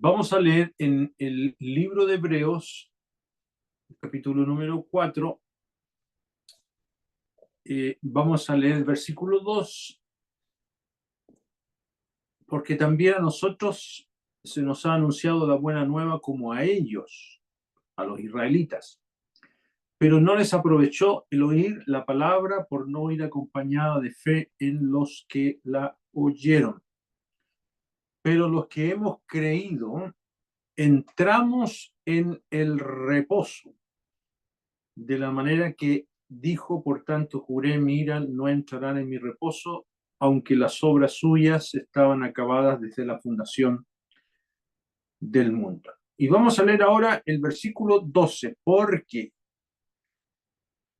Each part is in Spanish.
Vamos a leer en el libro de Hebreos, capítulo número 4. Vamos a leer el versículo 2, porque también a nosotros se nos ha anunciado la buena nueva como a ellos, a los israelitas. Pero no les aprovechó el oír la palabra por no ir acompañada de fe en los que la oyeron. Pero los que hemos creído, entramos en el reposo, de la manera que dijo, por tanto juré, mira, no entrarán en mi reposo, aunque las obras suyas estaban acabadas desde la fundación del mundo. Y vamos a leer ahora el versículo 12, porque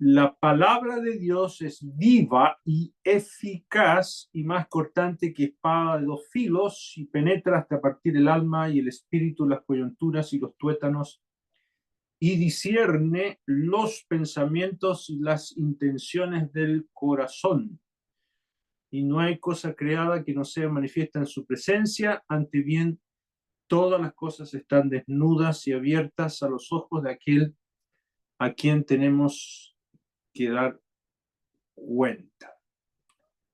la palabra de Dios es viva y eficaz y más cortante que espada de dos filos y penetra hasta partir el alma y el espíritu, las coyunturas y los tuétanos, y discierne los pensamientos y las intenciones del corazón. Y no hay cosa creada que no sea manifiesta en su presencia, ante bien todas las cosas están desnudas y abiertas a los ojos de aquel a quien tenemos que dar cuenta.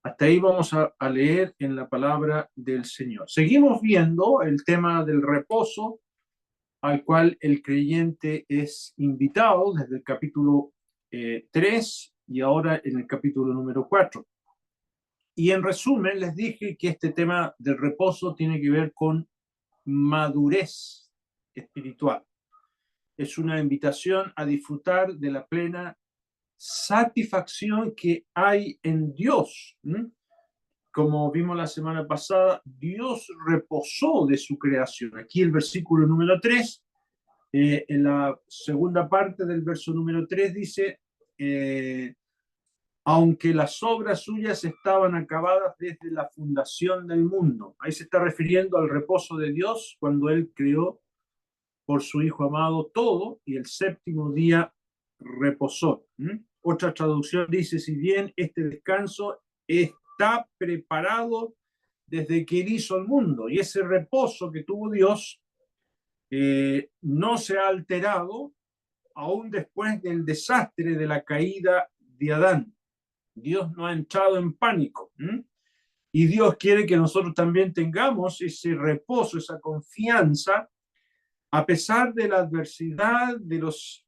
Hasta ahí vamos a leer en la palabra del Señor. Seguimos viendo el tema del reposo, al cual el creyente es invitado desde el capítulo 3 y ahora en el capítulo número 4. Y en resumen les dije que este tema del reposo tiene que ver con madurez espiritual. Es una invitación a disfrutar de la plena satisfacción que hay en Dios. Como vimos la semana pasada, Dios reposó de su creación. Aquí el versículo número 3, en la segunda parte del verso número 3 dice, aunque las obras suyas estaban acabadas desde la fundación del mundo. Ahí se está refiriendo al reposo de Dios cuando Él creó por su Hijo amado todo y el séptimo día reposó. Otra traducción dice, si bien este descanso está preparado desde que Él hizo el mundo, y ese reposo que tuvo Dios no se ha alterado aún después del desastre de la caída de Adán. Dios no ha entrado en pánico. Y Dios quiere que nosotros también tengamos ese reposo, esa confianza, a pesar de la adversidad, de los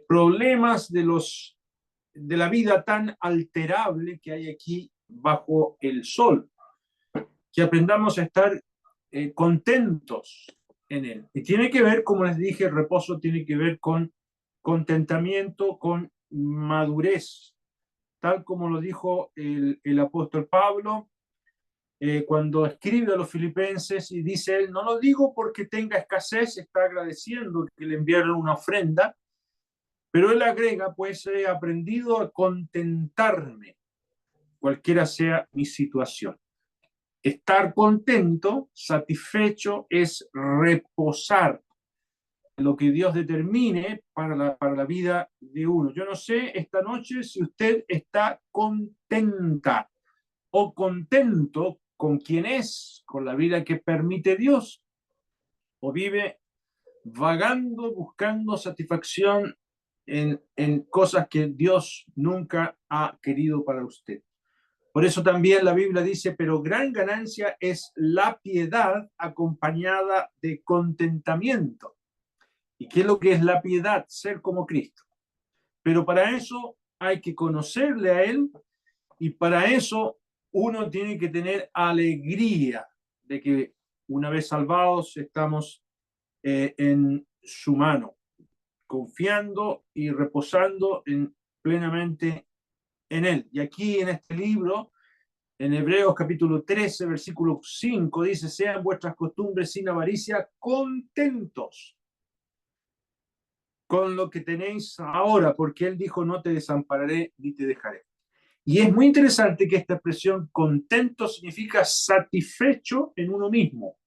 problemas, de la vida tan alterable que hay aquí bajo el sol. Que aprendamos a estar contentos en él. Y tiene que ver, como les dije, el reposo tiene que ver con contentamiento, con madurez, tal como lo dijo el apóstol Pablo cuando escribe a los filipenses y dice él, no lo digo porque tenga escasez, está agradeciendo que le enviaron una ofrenda, pero él agrega, pues he aprendido a contentarme, cualquiera sea mi situación. Estar contento, satisfecho, es reposar en lo que Dios determine para la vida de uno. Yo no sé esta noche si usted está contenta o contento con quien es, con la vida que permite Dios, o vive vagando, buscando satisfacción en cosas que Dios nunca ha querido para usted. Por eso también la Biblia dice, pero gran ganancia es la piedad acompañada de contentamiento. ¿Y qué es lo que es la piedad? Ser como Cristo. Pero para eso hay que conocerle a Él y para eso uno tiene que tener alegría de que una vez salvados estamos en su mano, confiando y reposando plenamente en Él. Y aquí en este libro, en Hebreos capítulo 13, versículo 5, dice, sean vuestras costumbres sin avaricia, contentos con lo que tenéis ahora, porque Él dijo, no te desampararé ni te dejaré. Y es muy interesante que esta expresión contento significa satisfecho en uno mismo,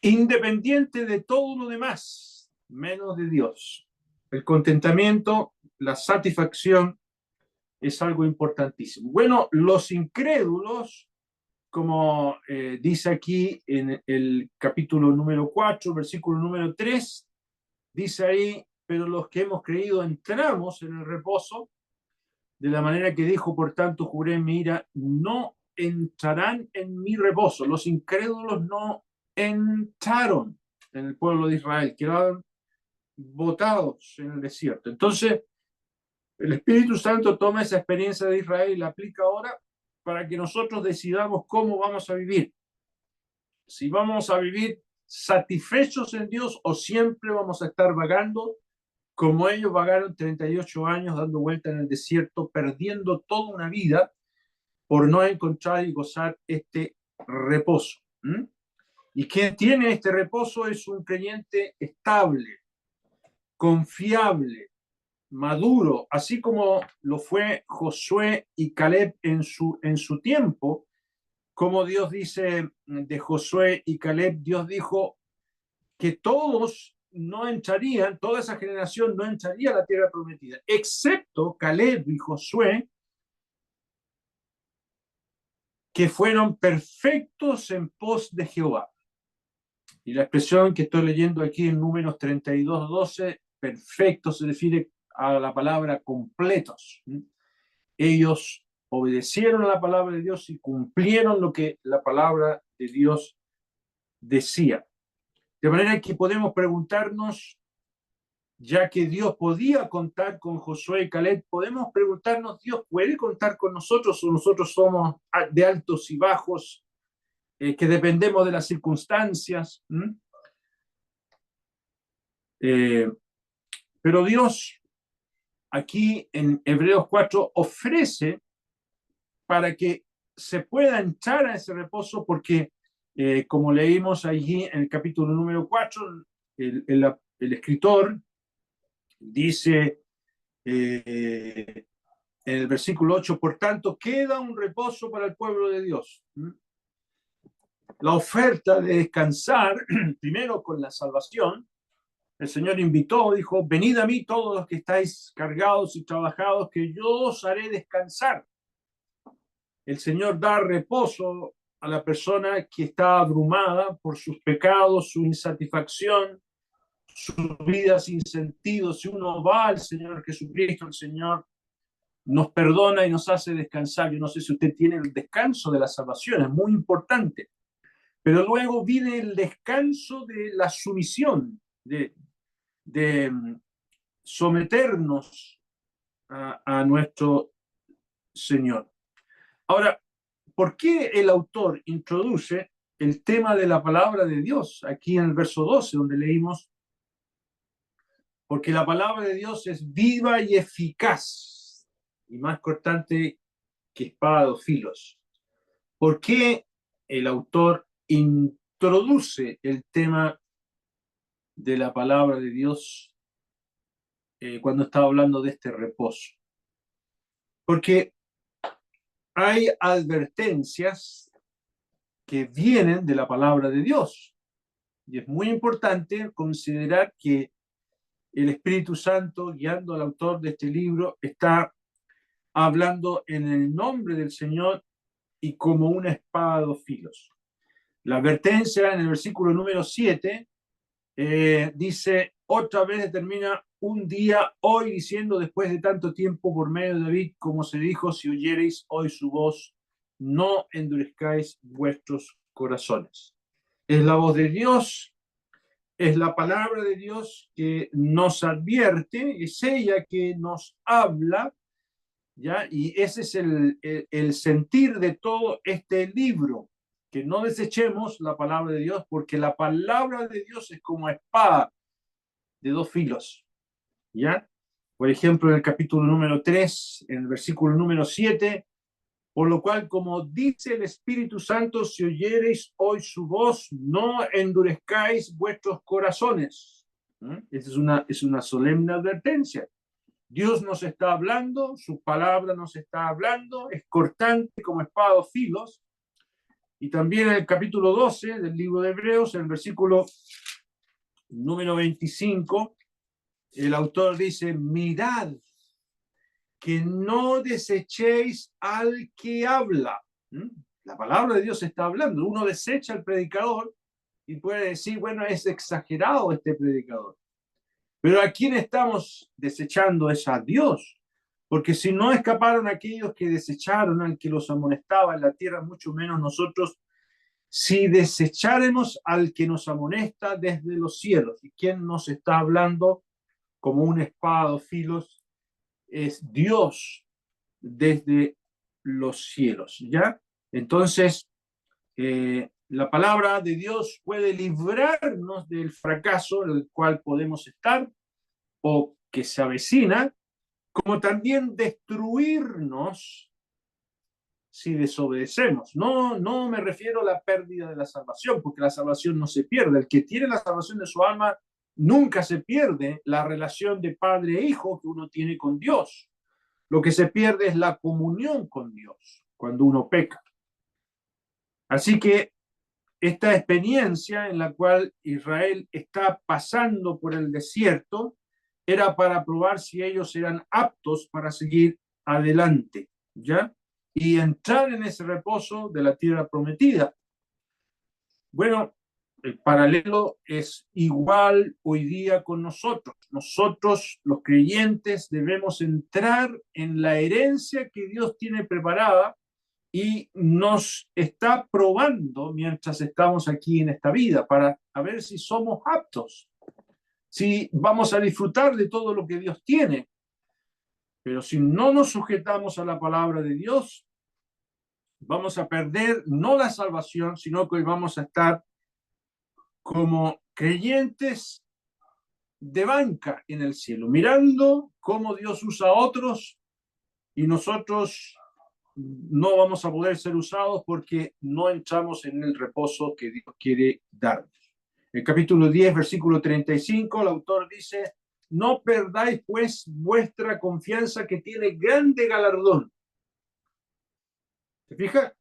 independiente de todo lo demás, menos de Dios. El contentamiento, la satisfacción es algo importantísimo. Bueno, los incrédulos como dice aquí en el capítulo número 4, versículo número 3, dice ahí, pero los que hemos creído entramos en el reposo, de la manera que dijo, por tanto, juré en mi ira, no entrarán en mi reposo. Los incrédulos no entraron en el pueblo de Israel, quedaron botados en el desierto. Entonces, el Espíritu Santo toma esa experiencia de Israel y la aplica ahora para que nosotros decidamos cómo vamos a vivir. Si vamos a vivir satisfechos en Dios o siempre vamos a estar vagando como ellos vagaron 38 años dando vuelta en el desierto, perdiendo toda una vida por no encontrar y gozar este reposo. Y quien tiene este reposo es un creyente estable, confiable, maduro, así como lo fue Josué y Caleb en su tiempo. Como Dios dice de Josué y Caleb, Dios dijo que todos no entrarían, toda esa generación no entraría a la tierra prometida, excepto Caleb y Josué, que fueron perfectos en pos de Jehová. Y la expresión que estoy leyendo aquí en Números 32:12, perfecto, se refiere a la palabra completos. Ellos obedecieron a la palabra de Dios y cumplieron lo que la palabra de Dios decía. De manera que podemos preguntarnos, ya que Dios podía contar con Josué y Caleb, podemos preguntarnos, ¿Dios puede contar con nosotros o nosotros somos de altos y bajos, que dependemos de las circunstancias? Pero Dios aquí en Hebreos 4 ofrece para que se pueda entrar a ese reposo porque, como leímos allí en el capítulo número 4, el escritor dice en el versículo 8, por tanto, queda un reposo para el pueblo de Dios. La oferta de descansar, primero con la salvación, el Señor invitó, dijo, venid a mí todos los que estáis cargados y trabajados, que yo os haré descansar. El Señor da reposo a la persona que está abrumada por sus pecados, su insatisfacción, su vida sin sentido. Si uno va al Señor Jesucristo, el Señor nos perdona y nos hace descansar. Yo no sé si usted tiene el descanso de la salvación, es muy importante. Pero luego viene el descanso de la sumisión, de someternos a nuestro Señor. Ahora, ¿por qué el autor introduce el tema de la palabra de Dios aquí en el verso 12, donde leímos? Porque la palabra de Dios es viva y eficaz y más cortante que espada de dos filos. ¿Por qué el autor introduce el tema de la palabra de Dios cuando está hablando de este reposo? Porque hay advertencias que vienen de la palabra de Dios. Y es muy importante considerar que el Espíritu Santo, guiando al autor de este libro, está hablando en el nombre del Señor y como una espada de dos filos. La advertencia en el versículo número 7 dice, otra vez determina un día hoy, diciendo, después de tanto tiempo por medio de David, como se dijo, si oyereis hoy su voz, no endurezcáis vuestros corazones. Es la voz de Dios, es la palabra de Dios que nos advierte, es ella que nos habla, ¿ya? Y ese es el sentir de todo este libro, que no desechemos la palabra de Dios, porque la palabra de Dios es como espada de dos filos, ¿ya? Por ejemplo, en el capítulo número 3, en el versículo número 7, por lo cual, como dice el Espíritu Santo, si oyereis hoy su voz, no endurezcáis vuestros corazones. Esta es una solemne advertencia. Dios nos está hablando, su palabra nos está hablando, es cortante como espada de dos filos. Y también en el capítulo 12 del libro de Hebreos, en el versículo número 25, el autor dice, mirad que no desechéis al que habla. La palabra de Dios está hablando. Uno desecha al predicador y puede decir, bueno, es exagerado este predicador. Pero ¿a quién estamos desechando? Es a Dios. Porque si no escaparon aquellos que desecharon al que los amonestaba en la tierra, mucho menos nosotros, si desecháremos al que nos amonesta desde los cielos. ¿Y quién nos está hablando como una espada o filos? Es Dios desde los cielos, ¿ya? Entonces, la palabra de Dios puede librarnos del fracaso en el cual podemos estar o que se avecina, como también destruirnos si desobedecemos. No me refiero a la pérdida de la salvación, porque la salvación no se pierde. El que tiene la salvación de su alma nunca se pierde la relación de padre e hijo que uno tiene con Dios. Lo que se pierde es la comunión con Dios cuando uno peca. Así que esta experiencia en la cual Israel está pasando por el desierto era para probar si ellos eran aptos para seguir adelante, ¿ya? Y entrar en ese reposo de la tierra prometida. Bueno, el paralelo es igual hoy día con nosotros. Nosotros, los creyentes, debemos entrar en la herencia que Dios tiene preparada y nos está probando mientras estamos aquí en esta vida para ver si somos aptos, si vamos a disfrutar de todo lo que Dios tiene. Pero si no nos sujetamos a la palabra de Dios, vamos a perder no la salvación, sino que hoy vamos a estar como creyentes de banca en el cielo, mirando cómo Dios usa a otros y nosotros no vamos a poder ser usados porque no entramos en el reposo que Dios quiere darnos. El capítulo 10, versículo 35, el autor dice, no perdáis pues vuestra confianza que tiene grande galardón. ¿Se fija?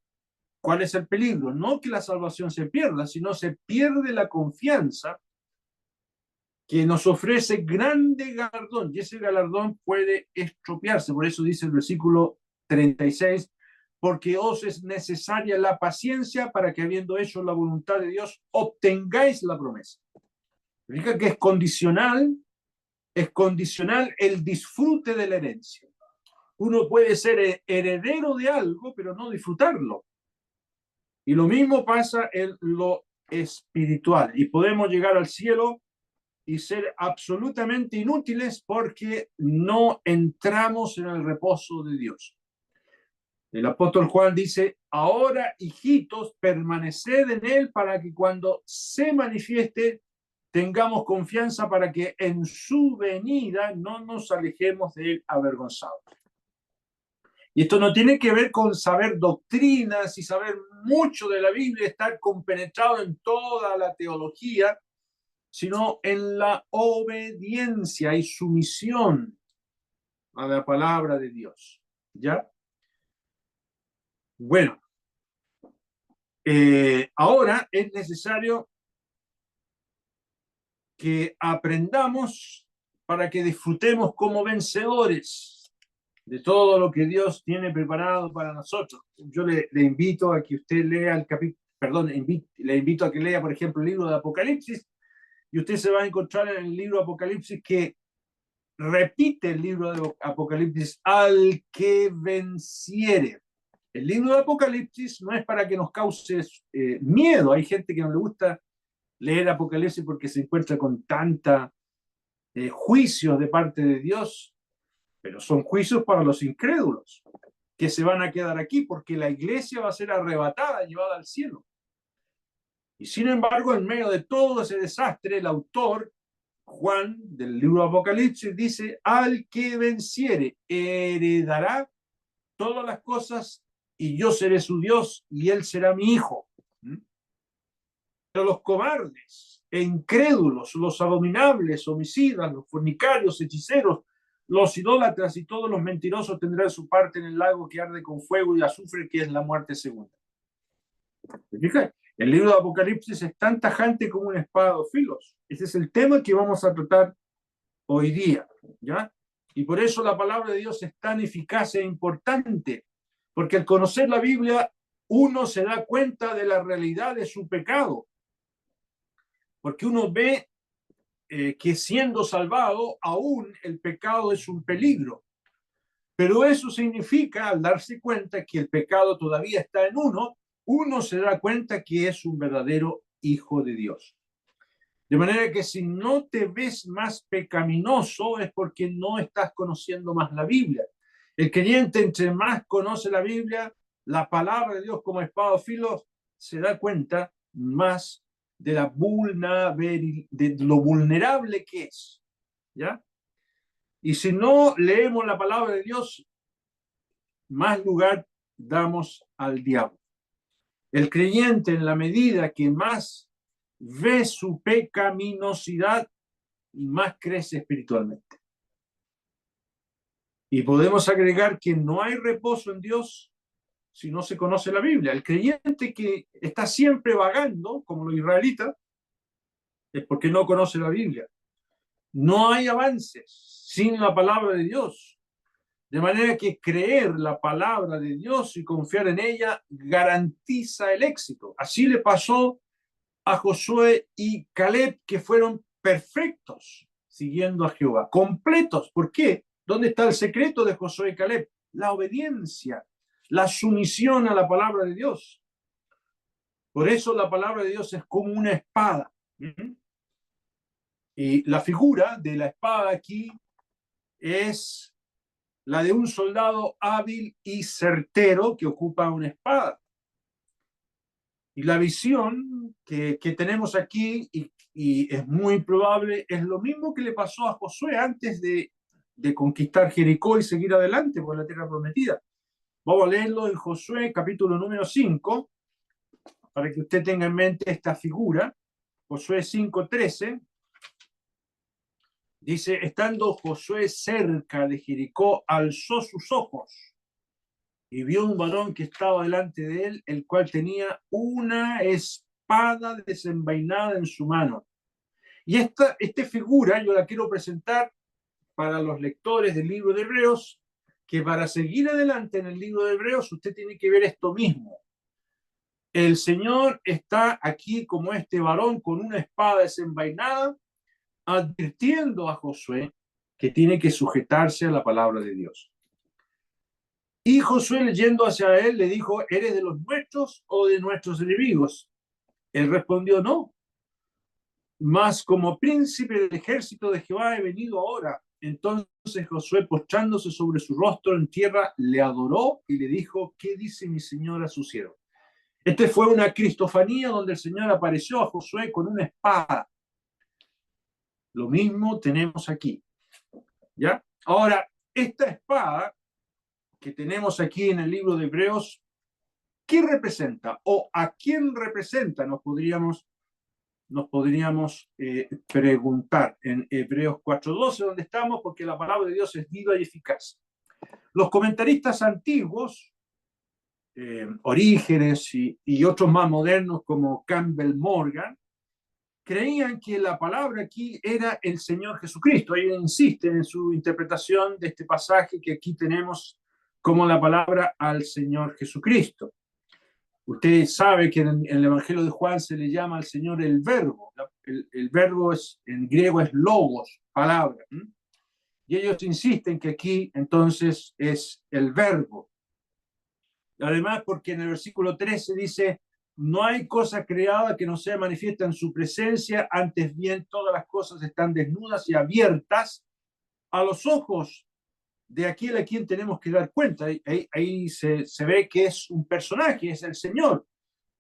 ¿Cuál es el peligro? No que la salvación se pierda, sino se pierde la confianza que nos ofrece grande galardón, y ese galardón puede estropearse. Por eso dice el versículo 36, porque os es necesaria la paciencia para que habiendo hecho la voluntad de Dios, obtengáis la promesa. Significa que es condicional el disfrute de la herencia. Uno puede ser heredero de algo, pero no disfrutarlo. Y lo mismo pasa en lo espiritual. Y podemos llegar al cielo y ser absolutamente inútiles porque no entramos en el reposo de Dios. El apóstol Juan dice, ahora, hijitos, permaneced en él para que cuando se manifieste tengamos confianza para que en su venida no nos alejemos de él avergonzados. Y esto no tiene que ver con saber doctrinas y saber mucho de la Biblia, estar compenetrado en toda la teología, sino en la obediencia y sumisión a la palabra de Dios. ¿Ya? Bueno, ahora es necesario que aprendamos para que disfrutemos como vencedores de todo lo que Dios tiene preparado para nosotros. Yo le invito a que usted lea el capítulo, perdón, le invito a que lea, por ejemplo, el libro de Apocalipsis, y usted se va a encontrar en el libro de Apocalipsis que repite el libro de Apocalipsis, al que venciere. El libro de Apocalipsis no es para que nos cause miedo. Hay gente que no le gusta leer Apocalipsis porque se encuentra con tanta juicios de parte de Dios, pero son juicios para los incrédulos que se van a quedar aquí porque la iglesia va a ser arrebatada, llevada al cielo. Y sin embargo, en medio de todo ese desastre, el autor Juan del libro de Apocalipsis dice, al que venciere heredará todas las cosas y yo seré su Dios y él será mi hijo. Pero los cobardes e incrédulos, los abominables, homicidas, los fornicarios, hechiceros, los idólatras y todos los mentirosos tendrán su parte en el lago que arde con fuego y azufre, que es la muerte segunda. El libro de Apocalipsis es tan tajante como una espada de filos. Ese es el tema que vamos a tratar hoy día, ¿ya? Y por eso la palabra de Dios es tan eficaz e importante, porque al conocer la Biblia uno se da cuenta de la realidad de su pecado, porque uno ve que siendo salvado, aún el pecado es un peligro. Pero eso significa, al darse cuenta que el pecado todavía está en uno se da cuenta que es un verdadero hijo de Dios. De manera que si no te ves más pecaminoso es porque no estás conociendo más la Biblia. El creyente, entre más conoce la Biblia, la palabra de Dios como espada o filo, se da cuenta más de de lo vulnerable que es. ¿Ya? Y si no leemos la palabra de Dios, más lugar damos al diablo. El creyente, en la medida que más ve su pecaminosidad, más crece espiritualmente. Y podemos agregar que no hay reposo en Dios si no se conoce la Biblia. El creyente que está siempre vagando, como los israelitas, es porque no conoce la Biblia. No hay avances sin la palabra de Dios. De manera que creer la palabra de Dios y confiar en ella garantiza el éxito. Así le pasó a Josué y Caleb, que fueron perfectos siguiendo a Jehová, completos. ¿Por qué? ¿Dónde está el secreto de Josué y Caleb? La obediencia, la sumisión a la palabra de Dios. Por eso la palabra de Dios es como una espada. Y la figura de la espada aquí es la de un soldado hábil y certero que ocupa una espada. Y la visión que tenemos aquí, y es muy probable, es lo mismo que le pasó a Josué antes de conquistar Jericó y seguir adelante por la tierra prometida. Vamos a leerlo en Josué capítulo número 5, para que usted tenga en mente esta figura. Josué 5:13 dice: estando Josué cerca de Jericó, alzó sus ojos y vio un varón que estaba delante de él, el cual tenía una espada desenvainada en su mano. Y esta figura yo la quiero presentar para los lectores del libro de Hebreos, que para seguir adelante en el libro de Hebreos usted tiene que ver esto mismo. El Señor está aquí como este varón con una espada desenvainada, advirtiendo a Josué que tiene que sujetarse a la palabra de Dios. Y Josué, leyendo hacia él, le dijo: ¿eres de los nuestros o de nuestros enemigos? Él respondió: no, mas como príncipe del ejército de Jehová he venido ahora. Entonces Josué, postrándose sobre su rostro en tierra, le adoró y le dijo: ¿qué dice mi señor a su siervo? Este fue una cristofanía donde el Señor apareció a Josué con una espada. Lo mismo tenemos aquí. ¿Ya? Ahora, esta espada que tenemos aquí en el libro de Hebreos, ¿qué representa? ¿O a quién representa? Nos podríamos preguntar en Hebreos 4:12, donde estamos, porque la palabra de Dios es viva y eficaz. Los comentaristas antiguos, Orígenes y otros más modernos como Campbell Morgan, creían que la palabra aquí era el Señor Jesucristo. Ellos insisten en su interpretación de este pasaje que aquí tenemos como la palabra al Señor Jesucristo. Usted sabe que en el Evangelio de Juan se le llama al Señor el verbo. El verbo en griego es logos, palabra. Y ellos insisten que aquí entonces es el verbo. Además, porque en el versículo 13 dice: no hay cosa creada que no sea manifiesta en su presencia, antes bien todas las cosas están desnudas y abiertas a los ojos de aquel a quien tenemos que dar cuenta. Ahí se ve que es un personaje, es el Señor.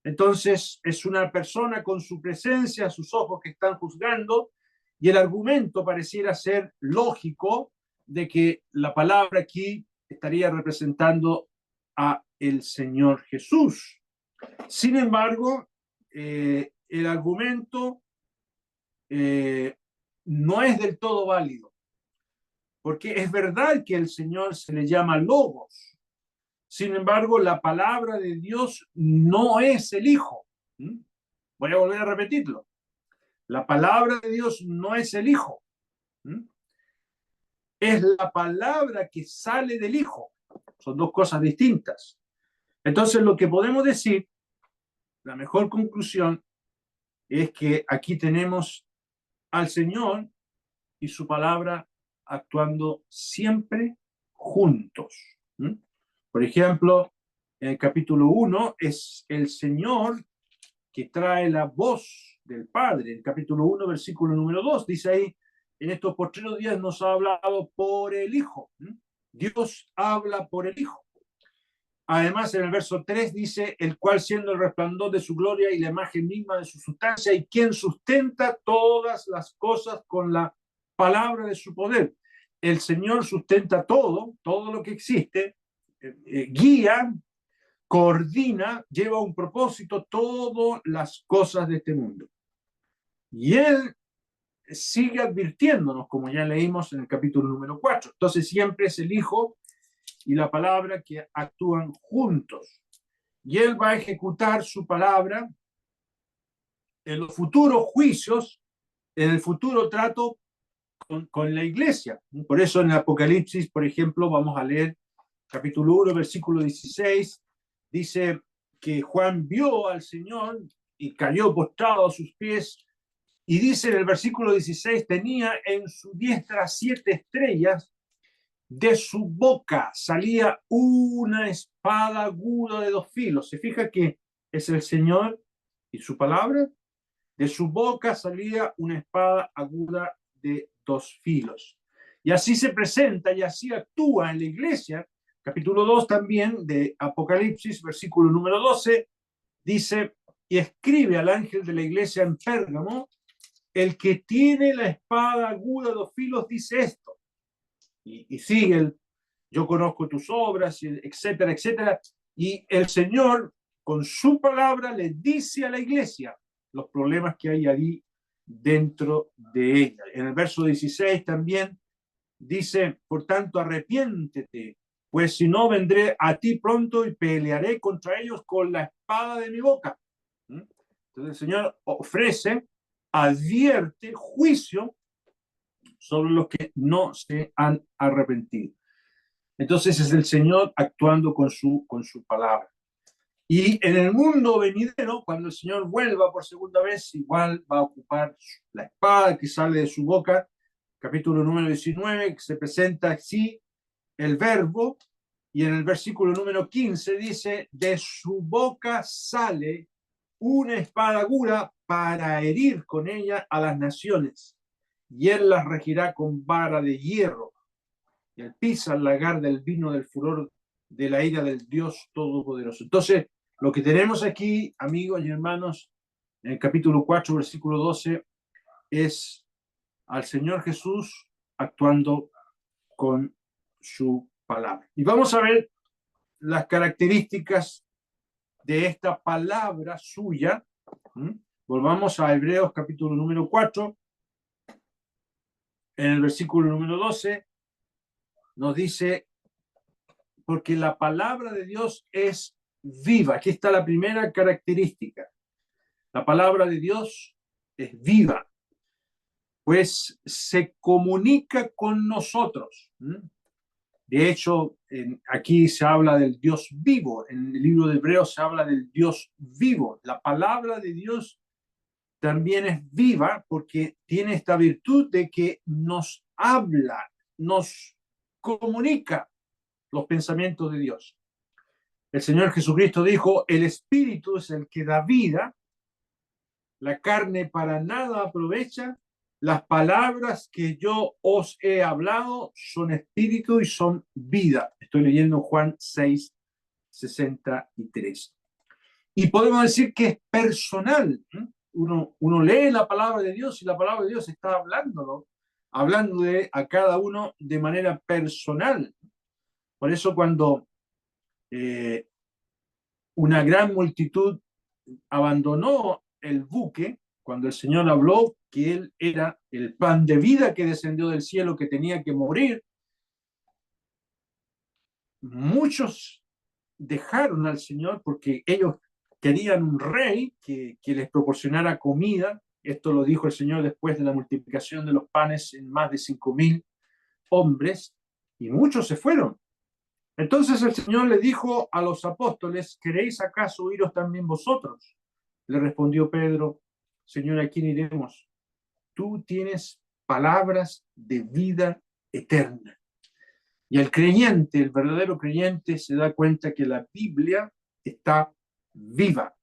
Entonces es una persona con su presencia, sus ojos que están juzgando, y el argumento pareciera ser lógico de que la palabra aquí estaría representando a el Señor Jesús. Sin embargo, el argumento no es del todo válido, porque es verdad que el Señor se le llama Logos. Sin embargo, la palabra de Dios no es el Hijo. Voy a volver a repetirlo. La palabra de Dios no es el Hijo. Es la palabra que sale del Hijo. Son dos cosas distintas. Entonces, lo que podemos decir, la mejor conclusión, es que aquí tenemos al Señor y su palabra actuando siempre juntos. ¿Mm? Por ejemplo, en el capítulo 1 es el Señor que trae la voz del Padre. El capítulo 1, versículo número 2, dice ahí, en estos postreros días nos ha hablado por el Hijo. Dios habla por el Hijo. Además, en el verso 3 dice, el cual siendo el resplandor de su gloria y la imagen misma de su sustancia, y quien sustenta todas las cosas con la palabra de su poder. El Señor sustenta todo lo que existe, guía, coordina, lleva a un propósito todas las cosas de este mundo. Y Él sigue advirtiéndonos, como ya leímos en el capítulo número 4. Entonces siempre es el Hijo y la palabra que actúan juntos. Y Él va a ejecutar su palabra en los futuros juicios, en el futuro trato con la iglesia. Por eso en el Apocalipsis, por ejemplo, vamos a leer capítulo 1, versículo 16, dice que Juan vio al Señor y cayó postrado a sus pies, y dice en el versículo 16, tenía en su diestra 7 estrellas, de su boca salía una espada aguda de 2 filos. ¿Se fija que es el Señor y su palabra? De su boca salía una espada aguda de 2 filos. Y así se presenta y así actúa en la iglesia. Capítulo 2 también de Apocalipsis, versículo número 12, dice, y escribe al ángel de la iglesia en Pérgamo, el que tiene la espada aguda de 2 filos dice esto. Y sigue el, yo conozco tus obras, etcétera, etcétera. Y el Señor, con su palabra, le dice a la iglesia los problemas que hay ahí dentro de ella. En el verso 16 también dice, por tanto, arrepiéntete, pues si no, vendré a ti pronto y pelearé contra ellos con la espada de mi boca. Entonces el Señor ofrece, advierte juicio sobre los que no se han arrepentido. Entonces es el Señor actuando con su palabra. Y en el mundo venidero, cuando el Señor vuelva por segunda vez, igual va a ocupar la espada que sale de su boca, capítulo número 19, que se presenta así el verbo, y en el versículo número 15 dice, de su boca sale una espada aguda para herir con ella a las naciones, y él las regirá con vara de hierro, y él pisa el lagar del vino del furor de la ira del Dios Todopoderoso. Entonces, lo que tenemos aquí, amigos y hermanos, en el capítulo 4, versículo 12, es al Señor Jesús actuando con su palabra. Y vamos a ver las características de esta palabra suya. Volvamos a Hebreos capítulo número 4, en el versículo número 12, nos dice, porque la palabra de Dios es viva. Aquí está la primera característica. La palabra de Dios es viva, pues se comunica con nosotros. De hecho, aquí se habla del Dios vivo. En el libro de Hebreos se habla del Dios vivo. La palabra de Dios también es viva porque tiene esta virtud de que nos habla, nos comunica los pensamientos de Dios. El Señor Jesucristo dijo, el Espíritu es el que da vida, la carne para nada aprovecha, las palabras que yo os he hablado son espíritu y son vida. Estoy leyendo Juan 6, 63. Y podemos decir que es personal. Uno lee la palabra de Dios y la palabra de Dios está hablando a cada uno de manera personal. Por eso cuando una gran multitud abandonó el buque, cuando el Señor habló que Él era el pan de vida que descendió del cielo, que tenía que morir, muchos dejaron al Señor porque ellos querían un rey que les proporcionara comida. Esto lo dijo el Señor después de la multiplicación de los panes en más de 5.000 hombres, y muchos se fueron. Entonces el Señor le dijo a los apóstoles: ¿queréis acaso iros también vosotros? Le respondió Pedro: Señor, ¿a quién iremos? Tú tienes palabras de vida eterna. Y el creyente, el verdadero creyente, se da cuenta que la Biblia está viva,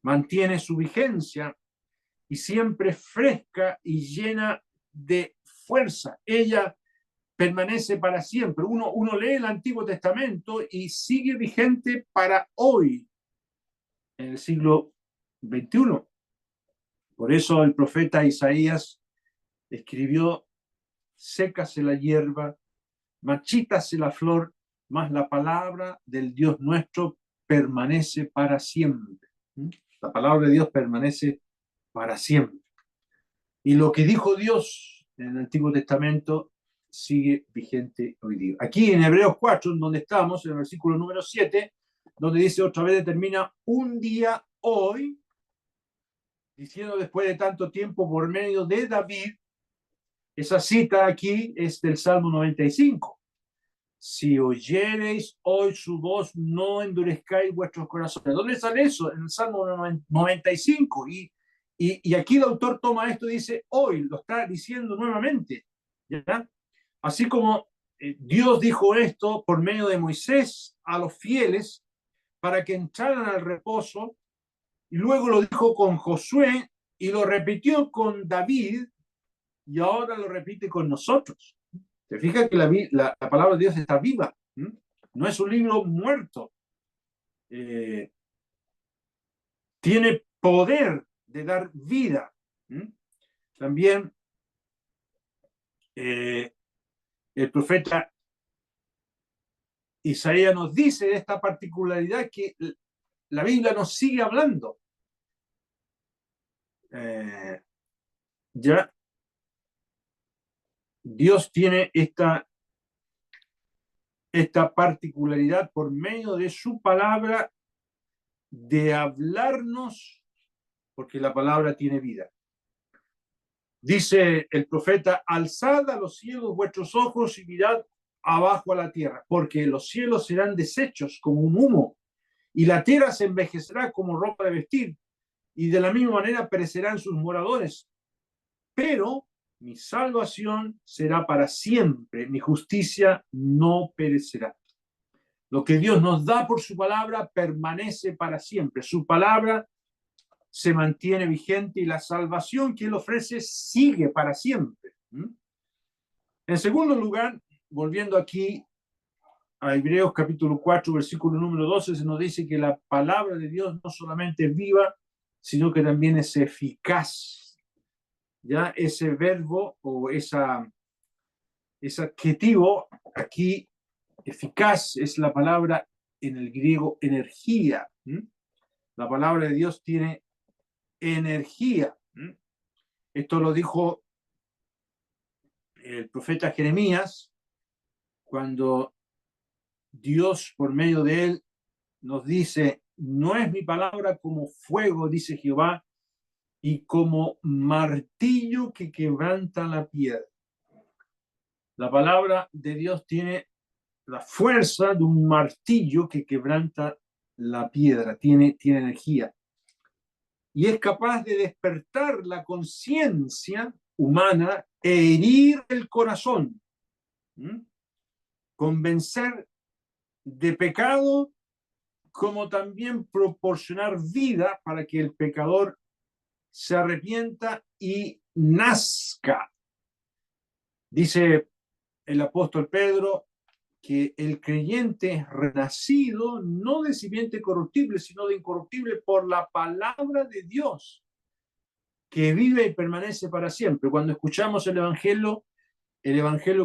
mantiene su vigencia y siempre fresca y llena de fuerza. Ella permanece para siempre. Uno lee el Antiguo Testamento y sigue vigente para hoy, en el siglo XXI. Por eso el profeta Isaías escribió: sécase la hierba, marchítase la flor, mas la palabra del Dios nuestro permanece para siempre. La palabra de Dios permanece para siempre. Y lo que dijo Dios en el Antiguo Testamento sigue vigente hoy día. Aquí en Hebreos 4, donde estamos, en el versículo número 7, donde dice otra vez, determina un día hoy, diciendo después de tanto tiempo por medio de David. Esa cita aquí es del Salmo 95. Si oyereis hoy su voz, no endurezcáis vuestros corazones. ¿Dónde sale eso? En el Salmo 95. Y aquí el autor toma esto y dice: hoy, lo está diciendo nuevamente. ¿Ya? Así como Dios dijo esto por medio de Moisés a los fieles para que entraran al reposo, y luego lo dijo con Josué y lo repitió con David, y ahora lo repite con nosotros. ¿Te fijas que la palabra de Dios está viva? No es un libro muerto. Tiene poder de dar vida. También el profeta Isaías nos dice de esta particularidad que la Biblia nos sigue hablando. Ya Dios tiene esta particularidad por medio de su palabra de hablarnos, porque la palabra tiene vida. Dice el profeta: alzad a los cielos vuestros ojos y mirad abajo a la tierra, porque los cielos serán deshechos como un humo, y la tierra se envejecerá como ropa de vestir, y de la misma manera perecerán sus moradores. Pero mi salvación será para siempre, mi justicia no perecerá. Lo que Dios nos da por su palabra permanece para siempre. Su palabra se mantiene vigente y la salvación que Él ofrece sigue para siempre. En segundo lugar, volviendo aquí a Hebreos capítulo 4, versículo número 12, se nos dice que la palabra de Dios no solamente es viva, sino que también es eficaz. Ya ese verbo o ese adjetivo aquí, eficaz, es la palabra en el griego energía. La palabra de Dios tiene energía. Esto lo dijo el profeta Jeremías cuando Dios, por medio de él, nos dice: no es mi palabra como fuego, dice Jehová, y como martillo que quebranta la piedra. La palabra de Dios tiene la fuerza de un martillo que quebranta la piedra, tiene energía. Y es capaz de despertar la conciencia humana e herir el corazón, convencer de pecado, como también proporcionar vida para que el pecador se arrepienta y nazca. Dice el apóstol Pedro que el creyente es renacido no de simiente corruptible, sino de incorruptible por la palabra de Dios, que vive y permanece para siempre. Cuando escuchamos el Evangelio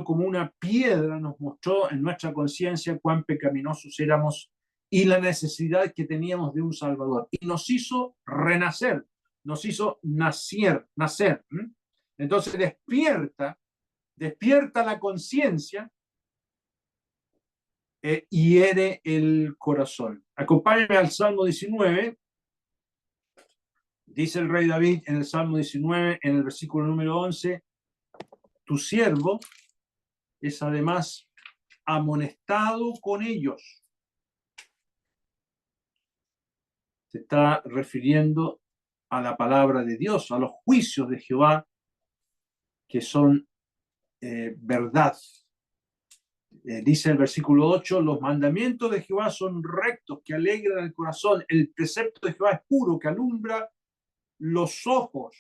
como una piedra nos mostró en nuestra conciencia cuán pecaminosos éramos y la necesidad que teníamos de un Salvador. Y nos hizo renacer, nos hizo nacer. Entonces despierta la conciencia y hiere el corazón. Acompáñame al Salmo 19. Dice el rey David en el Salmo 19, en el versículo número 11: tu siervo es además amonestado con ellos. Se está refiriendo a la palabra de Dios, a los juicios de Jehová, que son verdad. Dice el versículo 8, los mandamientos de Jehová son rectos, que alegran el corazón. El precepto de Jehová es puro, que alumbra los ojos.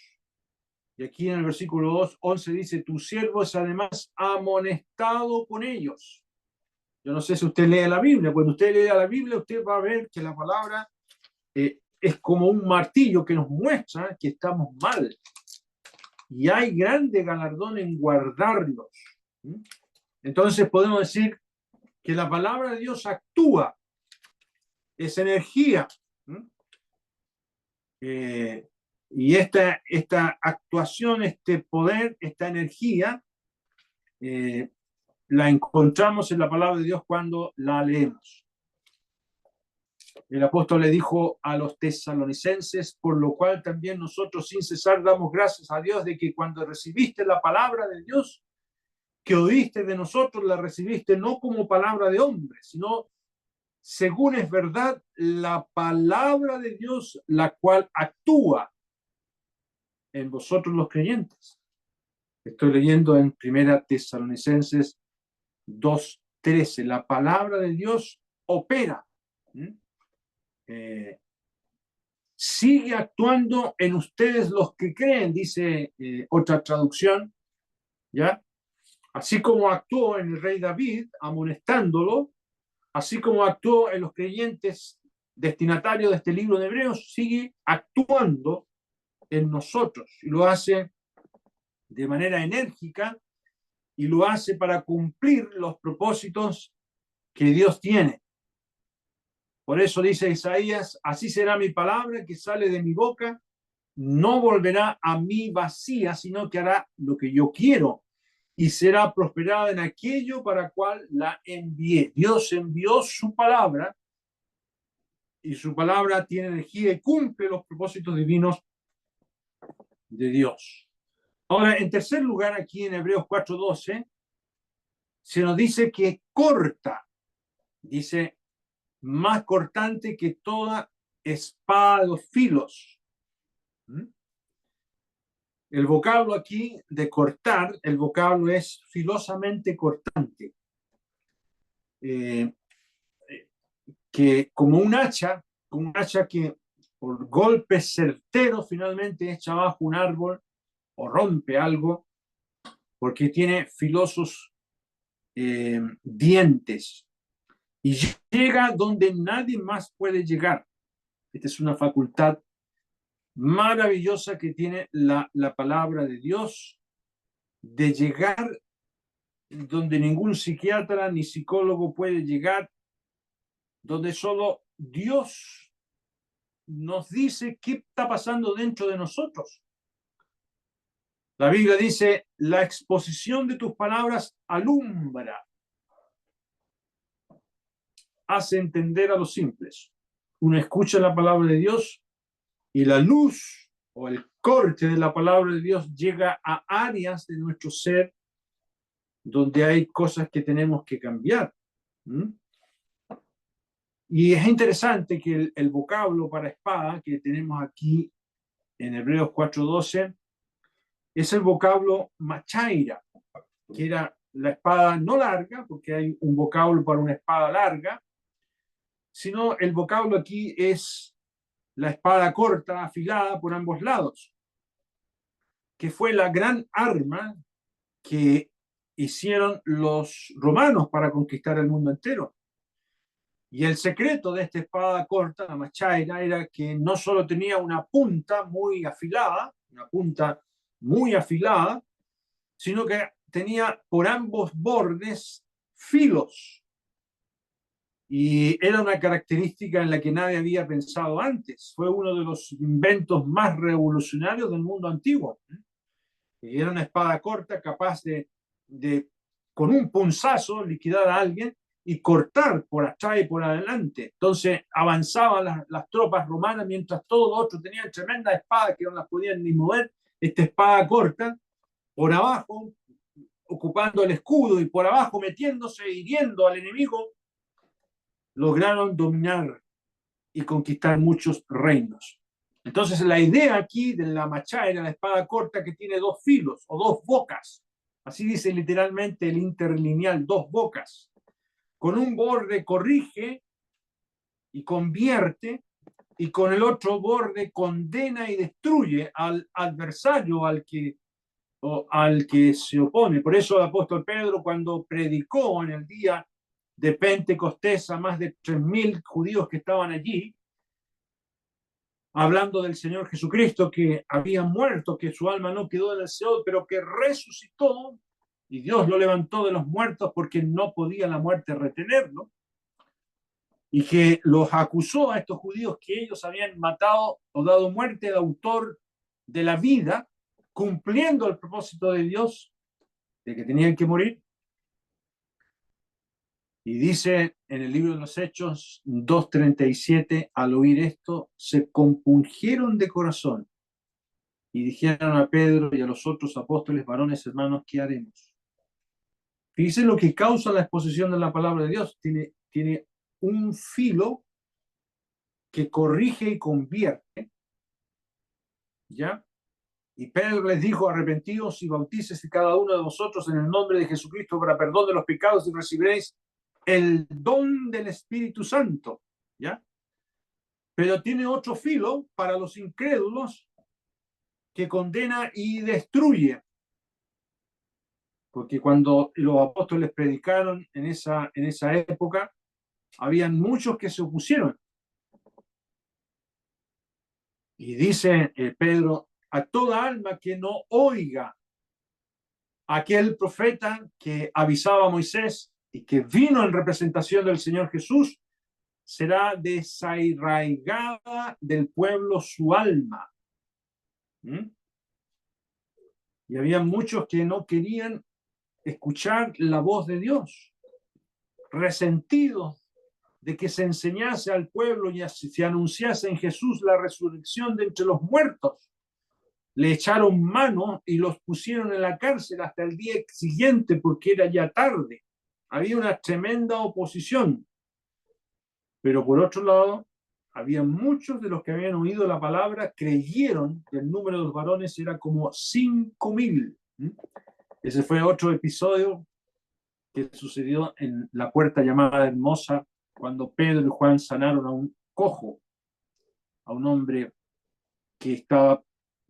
Y aquí en el versículo 11 dice, tu siervo es además amonestado con ellos. Yo no sé si usted lee la Biblia. Cuando usted lea la Biblia, usted va a ver que la palabra es como un martillo que nos muestra que estamos mal. Y hay grande galardón en guardarlos. Entonces podemos decir que la palabra de Dios actúa, es energía. Y esta actuación, este poder, esta energía, la encontramos en la palabra de Dios cuando la leemos. El apóstol le dijo a los tesalonicenses, por lo cual también nosotros sin cesar damos gracias a Dios de que cuando recibiste la palabra de Dios, que oíste de nosotros, la recibiste no como palabra de hombre, sino según es verdad la palabra de Dios, la cual actúa en vosotros los creyentes. Estoy leyendo en 1 Tesalonicenses 2:13. La palabra de Dios opera. Sigue actuando en ustedes los que creen, dice otra traducción, ¿ya? Así como actuó en el rey David, amonestándolo, así como actuó en los creyentes destinatarios de este libro de Hebreos, sigue actuando en nosotros y lo hace de manera enérgica y lo hace para cumplir los propósitos que Dios tiene. Por eso dice Isaías, así será mi palabra que sale de mi boca, no volverá a mí vacía, sino que hará lo que yo quiero y será prosperada en aquello para cual la envié. Dios envió su palabra y su palabra tiene energía y cumple los propósitos divinos de Dios. Ahora, en tercer lugar, aquí en Hebreos 4:12, se nos dice que corta, dice, más cortante que toda espada de dos filos. El vocablo aquí de cortar, el vocablo es filosamente cortante. Que como un hacha que por golpes certeros finalmente echa abajo un árbol o rompe algo, porque tiene filosos dientes y llega donde nadie más puede llegar. Esta es una facultad maravillosa que tiene la palabra de Dios, de llegar donde ningún psiquiatra ni psicólogo puede llegar, donde solo Dios nos dice qué está pasando dentro de nosotros. La Biblia dice, la exposición de tus palabras alumbra, hace entender a los simples. Uno escucha la palabra de Dios y la luz o el corte de la palabra de Dios llega a áreas de nuestro ser donde hay cosas que tenemos que cambiar. Y es interesante que el vocablo para espada que tenemos aquí en Hebreos 4:12 es el vocablo machaira, que era la espada no larga, porque hay un vocablo para una espada larga, sino el vocablo aquí es la espada corta, afilada por ambos lados, que fue la gran arma que hicieron los romanos para conquistar el mundo entero. Y el secreto de esta espada corta, la machaira, era que no solo tenía una punta muy afilada, sino que tenía por ambos bordes filos. Y era una característica en la que nadie había pensado antes. Fue uno de los inventos más revolucionarios del mundo antiguo. Y era una espada corta capaz de con un punzazo liquidar a alguien y cortar por atrás y por adelante. Entonces avanzaban las tropas romanas mientras todos los otros tenían tremendas espadas que no las podían ni mover. Esta espada corta por abajo ocupando el escudo y por abajo metiéndose, hiriendo al enemigo, lograron dominar y conquistar muchos reinos. Entonces la idea aquí de la machá era la espada corta que tiene dos filos o dos bocas. Así dice literalmente el interlineal, dos bocas. Con un borde corrige y convierte, y con el otro borde condena y destruye al adversario, al que se opone. Por eso el apóstol Pedro, cuando predicó en el día de Pentecostés a más de 3.000 judíos que estaban allí, hablando del Señor Jesucristo, que había muerto, que su alma no quedó en el Seol, pero que resucitó, y Dios lo levantó de los muertos porque no podía la muerte retenerlo, y que los acusó a estos judíos que ellos habían matado o dado muerte al autor de la vida, cumpliendo el propósito de Dios de que tenían que morir. Y dice en el libro de los Hechos 2:37, al oír esto, se compungieron de corazón y dijeron a Pedro y a los otros apóstoles, varones hermanos, ¿qué haremos? Fíjense lo que causa la exposición de la palabra de Dios. Tiene un filo que corrige y convierte, ¿ya? Y Pedro les dijo, arrepentíos y bautícese cada uno de vosotros en el nombre de Jesucristo para perdón de los pecados y recibiréis el don del Espíritu Santo, ¿ya? Pero tiene otro filo para los incrédulos que condena y destruye. Porque cuando los apóstoles predicaron en esa época, habían muchos que se opusieron. Y dice Pedro, a toda alma que no oiga aquel profeta que avisaba a Moisés y que vino en representación del Señor Jesús, será desarraigada del pueblo su alma. ¿Mm? Y había muchos que no querían escuchar la voz de Dios, resentidos de que se enseñase al pueblo y se anunciase en Jesús la resurrección de entre los muertos. Le echaron mano y los pusieron en la cárcel hasta el día siguiente porque era ya tarde. Había una tremenda oposición. Pero por otro lado, había muchos de los que habían oído la palabra, creyeron que el número de los varones era como 5.000. Ese fue otro episodio que sucedió en la puerta llamada Hermosa, cuando Pedro y Juan sanaron a un cojo, a un hombre que estaba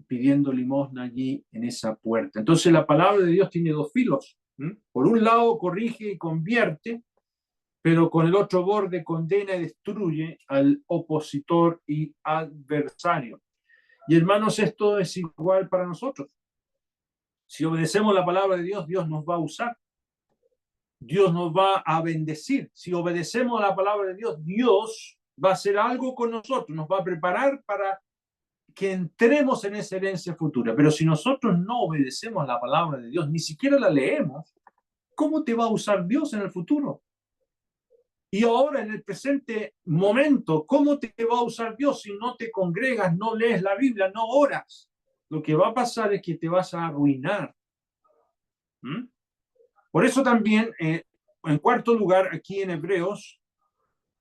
pidiendo limosna allí en esa puerta. Entonces la palabra de Dios tiene dos filos. Por un lado corrige y convierte, pero con el otro borde condena y destruye al opositor y adversario. Y hermanos, esto es igual para nosotros. Si obedecemos la palabra de Dios, Dios nos va a usar. Dios nos va a bendecir. Si obedecemos a la palabra de Dios, Dios va a hacer algo con nosotros, nos va a preparar para que entremos en esa herencia futura. Pero si nosotros no obedecemos la palabra de Dios, ni siquiera la leemos, ¿cómo te va a usar Dios en el futuro? Y ahora, en el presente momento, ¿cómo te va a usar Dios si no te congregas, no lees la Biblia, no oras? Lo que va a pasar es que te vas a arruinar. Por eso también, en cuarto lugar, aquí en Hebreos,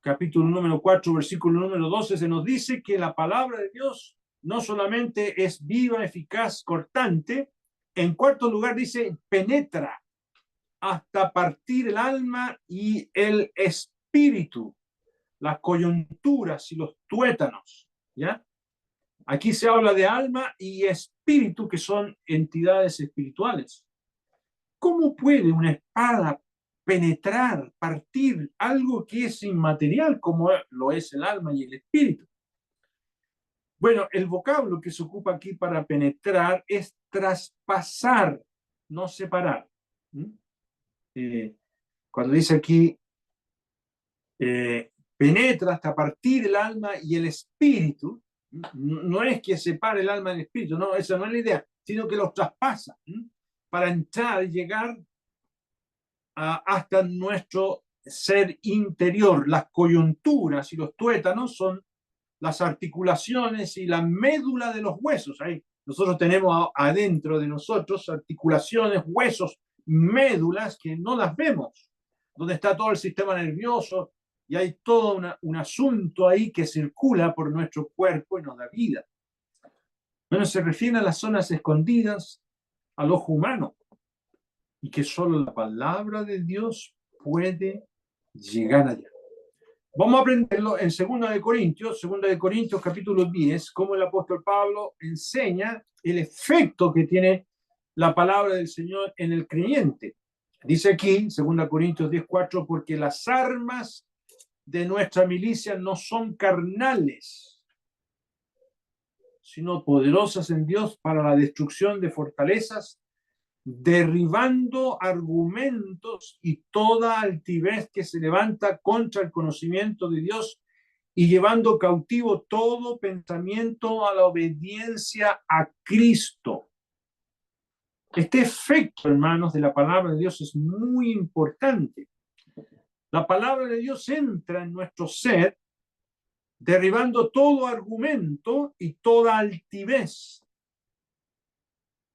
capítulo número 4, versículo número 12, se nos dice que la palabra de Dios no solamente es viva, eficaz, cortante, en cuarto lugar dice, penetra hasta partir el alma y el espíritu, las coyunturas y los tuétanos, ¿ya? Aquí se habla de alma y espíritu, que son entidades espirituales. ¿Cómo puede una espada penetrar, partir algo que es inmaterial como lo es el alma y el espíritu? Bueno, el vocablo que se ocupa aquí para penetrar es traspasar, no separar. Cuando dice aquí, penetra hasta partir el alma y el espíritu, no es que separe el alma del espíritu, no, esa no es la idea, sino que los traspasa para entrar y llegar hasta nuestro ser interior. Las coyunturas y los tuétanos son las articulaciones y la médula de los huesos. Ahí nosotros tenemos adentro de nosotros articulaciones, huesos, médulas que no las vemos, donde está todo el sistema nervioso y hay todo un asunto ahí que circula por nuestro cuerpo y nos da vida. Bueno, se refiere a las zonas escondidas al ojo humano y que solo la palabra de Dios puede llegar allá. Vamos a aprenderlo en 2 de Corintios capítulo 10, cómo el apóstol Pablo enseña el efecto que tiene la palabra del Señor en el creyente. Dice aquí, 2 Corintios 10:4, porque las armas de nuestra milicia no son carnales, sino poderosas en Dios para la destrucción de fortalezas, derribando argumentos y toda altivez que se levanta contra el conocimiento de Dios y llevando cautivo todo pensamiento a la obediencia a Cristo. Este efecto, hermanos, de la palabra de Dios es muy importante. La palabra de Dios entra en nuestro ser, derribando todo argumento y toda altivez.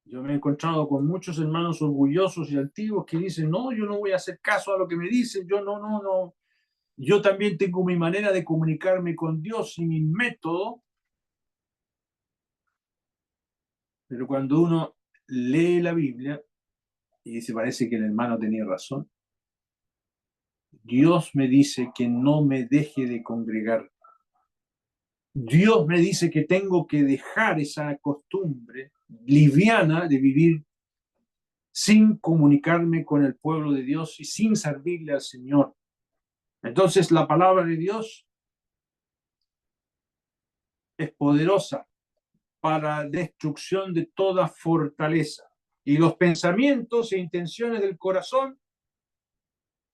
Yo me he encontrado con muchos hermanos orgullosos y altivos que dicen, no, yo no voy a hacer caso a lo que me dicen, yo no. Yo también tengo mi manera de comunicarme con Dios y mi método. Pero cuando uno lee la Biblia y dice, parece que el hermano tenía razón, Dios me dice que no me deje de congregar. Dios me dice que tengo que dejar esa costumbre liviana de vivir sin comunicarme con el pueblo de Dios y sin servirle al Señor. Entonces la palabra de Dios es poderosa para destrucción de toda fortaleza. Y los pensamientos e intenciones del corazón,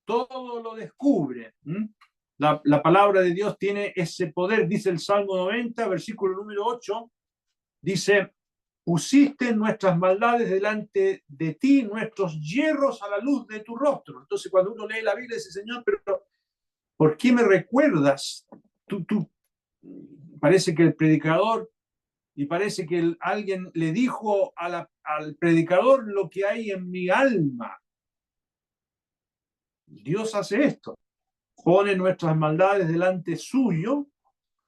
todo lo descubre. La palabra de Dios tiene ese poder, dice el Salmo 90, versículo número 8, dice, pusiste nuestras maldades delante de ti, nuestros hierros a la luz de tu rostro. Entonces cuando uno lee la Biblia dice, Señor, pero ¿por qué me recuerdas? Parece que el predicador, y parece que alguien le dijo al predicador lo que hay en mi alma. Dios hace esto, pone nuestras maldades delante suyo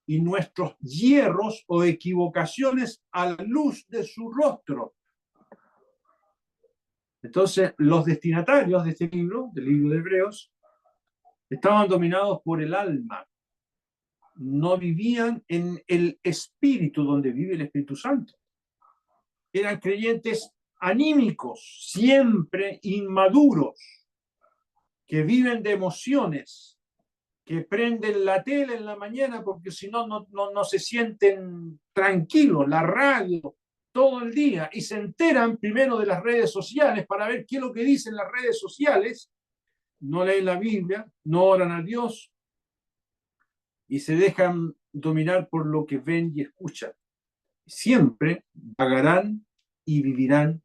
y nuestros hierros o equivocaciones a la luz de su rostro. Entonces, los destinatarios de este libro, del libro de Hebreos, estaban dominados por el alma. No vivían en el espíritu donde vive el Espíritu Santo. Eran creyentes anímicos, siempre inmaduros, que viven de emociones, que prenden la tele en la mañana porque si no, no se sienten tranquilos, la radio todo el día, y se enteran primero de las redes sociales para ver qué es lo que dicen las redes sociales, no leen la Biblia, no oran a Dios y se dejan dominar por lo que ven y escuchan. Siempre vagarán y vivirán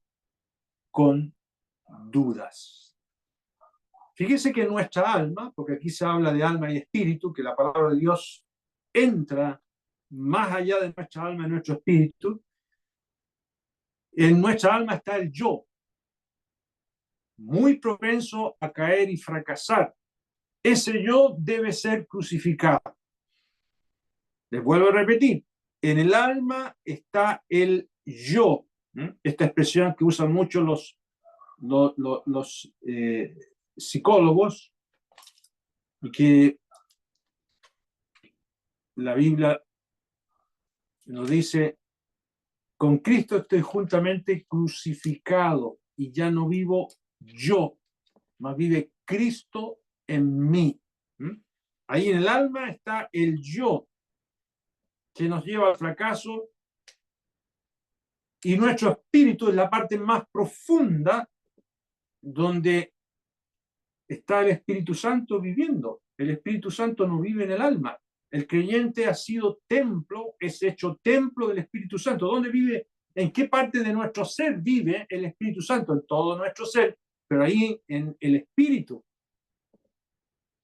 con dudas. Fíjese que nuestra alma, porque aquí se habla de alma y espíritu, que la palabra de Dios entra más allá de nuestra alma y nuestro espíritu. En nuestra alma está el yo, muy propenso a caer y fracasar. Ese yo debe ser crucificado. Les vuelvo a repetir, en el alma está el yo. Esta expresión que usan mucho los psicólogos, y que la Biblia nos dice, con Cristo estoy juntamente crucificado y ya no vivo yo, más vive Cristo en mí. Ahí en el alma está el yo, que nos lleva al fracaso, y nuestro espíritu es la parte más profunda donde está el Espíritu Santo viviendo. El Espíritu Santo no vive en el alma. El creyente ha sido templo, es hecho templo del Espíritu Santo. ¿Dónde vive? ¿En qué parte de nuestro ser vive el Espíritu Santo? En todo nuestro ser, pero ahí en el Espíritu,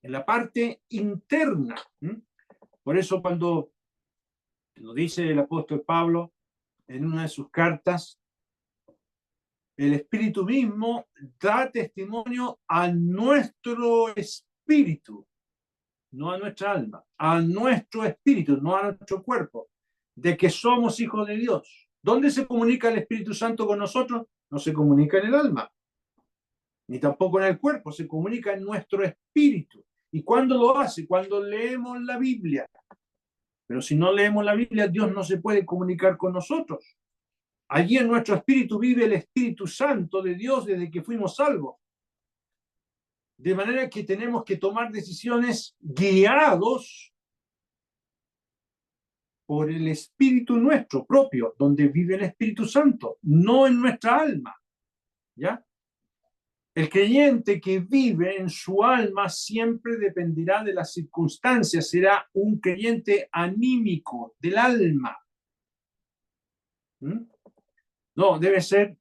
en la parte interna. Por eso cuando lo dice el apóstol Pablo en una de sus cartas, El Espíritu mismo da testimonio a nuestro espíritu, no a nuestra alma, a nuestro espíritu, no a nuestro cuerpo, de que somos hijos de Dios. ¿Dónde se comunica el Espíritu Santo con nosotros? No se comunica en el alma, ni tampoco en el cuerpo, se comunica en nuestro espíritu. ¿Y cuándo lo hace? Cuando leemos la Biblia. Pero si no leemos la Biblia, Dios no se puede comunicar con nosotros. Allí en nuestro espíritu vive el Espíritu Santo de Dios desde que fuimos salvos. De manera que tenemos que tomar decisiones guiados por el Espíritu nuestro propio, donde vive el Espíritu Santo, no en nuestra alma. ¿Ya? El creyente que vive en su alma siempre dependerá de las circunstancias, será un creyente anímico del alma. ¿Mm? No, debe ser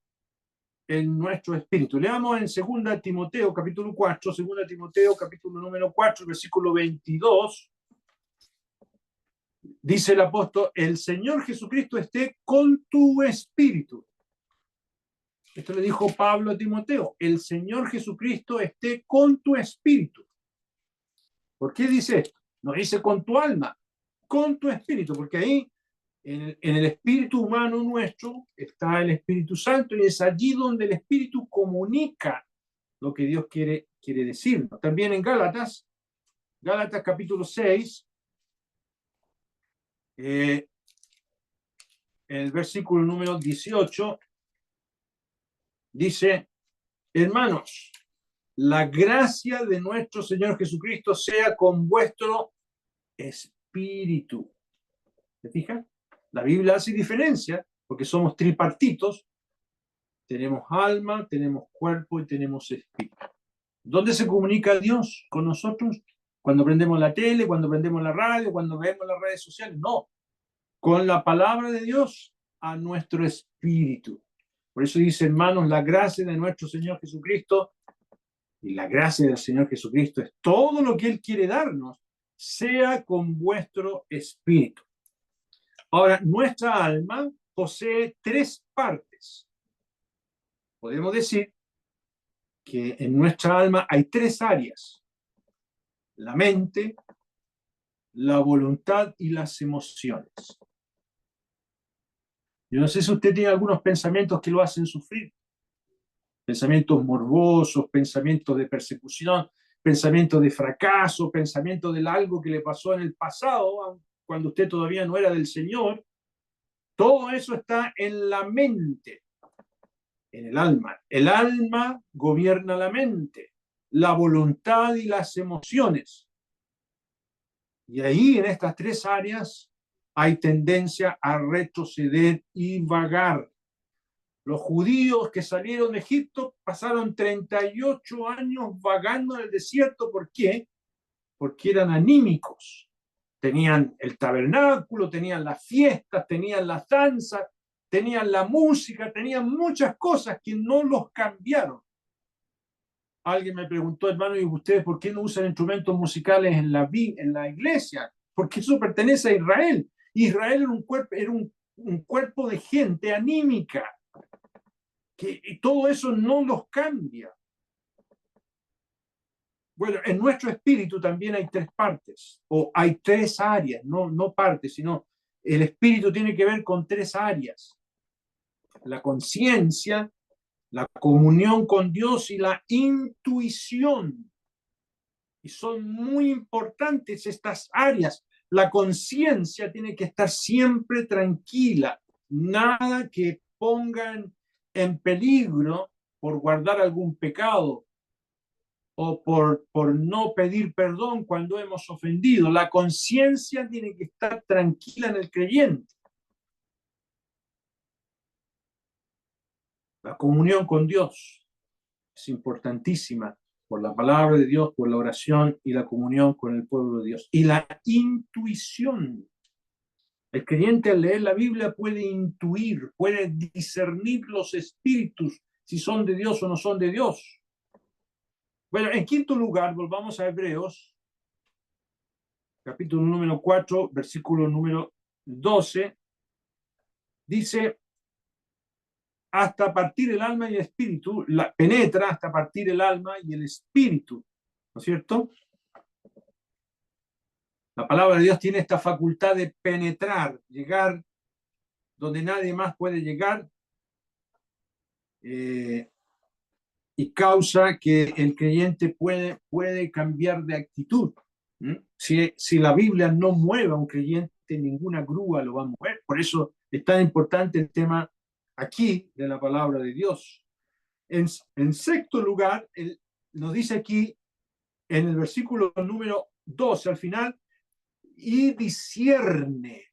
en nuestro espíritu. Leamos en 2 Timoteo, capítulo 4, 2 Timoteo, capítulo número 4, versículo 22. Dice el apóstol, el Señor Jesucristo esté con tu espíritu. Esto le dijo Pablo a Timoteo, el Señor Jesucristo esté con tu espíritu. ¿Por qué dice esto? No dice con tu alma, con tu espíritu, porque ahí en el espíritu humano nuestro está el Espíritu Santo y es allí donde el espíritu comunica lo que Dios quiere decirnos. También en Gálatas capítulo 6, el versículo número 18, dice, hermanos, la gracia de nuestro Señor Jesucristo sea con vuestro espíritu. ¿Se fijan? La Biblia hace diferencia porque somos tripartitos. Tenemos alma, tenemos cuerpo y tenemos espíritu. ¿Dónde se comunica Dios con nosotros? Cuando prendemos la tele, cuando prendemos la radio, cuando vemos las redes sociales. No, con la palabra de Dios a nuestro espíritu. Por eso dice, hermanos, la gracia de nuestro Señor Jesucristo, y la gracia del Señor Jesucristo es todo lo que Él quiere darnos, sea con vuestro espíritu. Ahora, nuestra alma posee tres partes. Podemos decir que en nuestra alma hay tres áreas: la mente, la voluntad y las emociones. Yo no sé si usted tiene algunos pensamientos que lo hacen sufrir. Pensamientos morbosos, pensamientos de persecución, pensamientos de fracaso, pensamientos de algo que le pasó en el pasado, cuando usted todavía no era del Señor. Todo eso está en la mente, en el alma. El alma gobierna la mente, la voluntad y las emociones. Y ahí, en estas tres áreas, hay tendencia a retroceder y vagar. Los judíos que salieron de Egipto pasaron 38 años vagando en el desierto. ¿Por qué? Porque eran anímicos. Tenían el tabernáculo, tenían las fiestas, tenían las danzas, tenían la música, tenían muchas cosas que no los cambiaron. Alguien me preguntó, hermano, ¿y ustedes por qué no usan instrumentos musicales en la iglesia? Porque eso pertenece a Israel. Israel era un cuerpo de gente anímica, y todo eso no los cambia. Bueno, en nuestro espíritu también hay tres partes, o hay tres áreas, no partes, sino el espíritu tiene que ver con tres áreas: la conciencia, la comunión con Dios y la intuición. Y son muy importantes estas áreas. La conciencia tiene que estar siempre tranquila, nada que pongan en peligro por guardar algún pecado o por no pedir perdón cuando hemos ofendido. La conciencia tiene que estar tranquila en el creyente. La comunión con Dios es importantísima, por la palabra de Dios, por la oración y la comunión con el pueblo de Dios. Y la intuición. El creyente al leer la Biblia puede intuir, puede discernir los espíritus, si son de Dios o no son de Dios. Bueno, en quinto lugar, volvamos a Hebreos, capítulo número 4, versículo número 12. Dice, hasta partir el alma y el espíritu, penetra hasta partir el alma y el espíritu, ¿no es cierto? La palabra de Dios tiene esta facultad de penetrar, llegar donde nadie más puede llegar, y causa que el creyente puede cambiar de actitud. Si la Biblia no mueve a un creyente, ninguna grúa lo va a mover. Por eso es tan importante el tema aquí de la palabra de Dios. En sexto lugar, nos dice aquí en el versículo número 12 al final, y discierne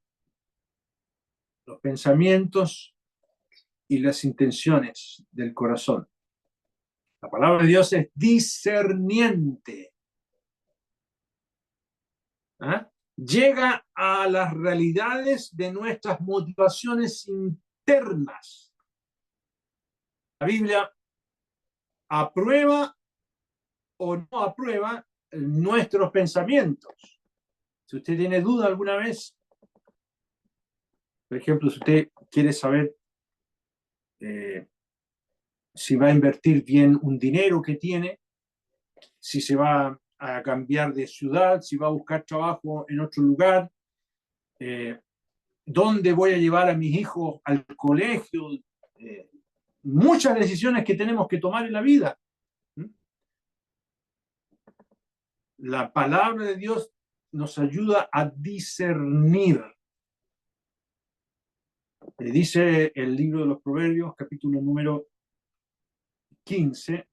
los pensamientos y las intenciones del corazón. La palabra de Dios es discerniente. ¿Ah? Llega a las realidades de nuestras motivaciones internas. La Biblia aprueba o no aprueba nuestros pensamientos. Si usted tiene duda alguna vez, por ejemplo, si usted quiere saber si va a invertir bien un dinero que tiene, si se va a cambiar de ciudad, si va a buscar trabajo en otro lugar, dónde voy a llevar a mis hijos al colegio, muchas decisiones que tenemos que tomar en la vida. La palabra de Dios nos ayuda a discernir. Dice el libro de los Proverbios, capítulo número 15,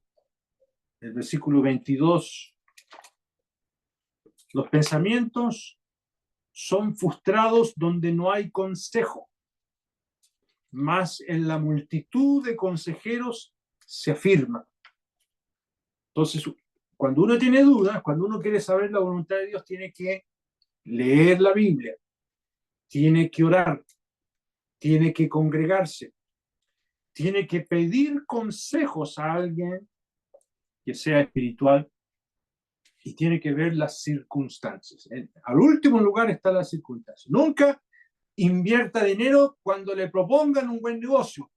el versículo 22, los pensamientos son frustrados donde no hay consejo, mas en la multitud de consejeros se afirma. Entonces, cuando uno tiene dudas, cuando uno quiere saber la voluntad de Dios, tiene que leer la Biblia, tiene que orar, tiene que congregarse, tiene que pedir consejos a alguien que sea espiritual y tiene que ver las circunstancias. Al último lugar está la circunstancia. Nunca invierta dinero cuando le propongan un buen negocio.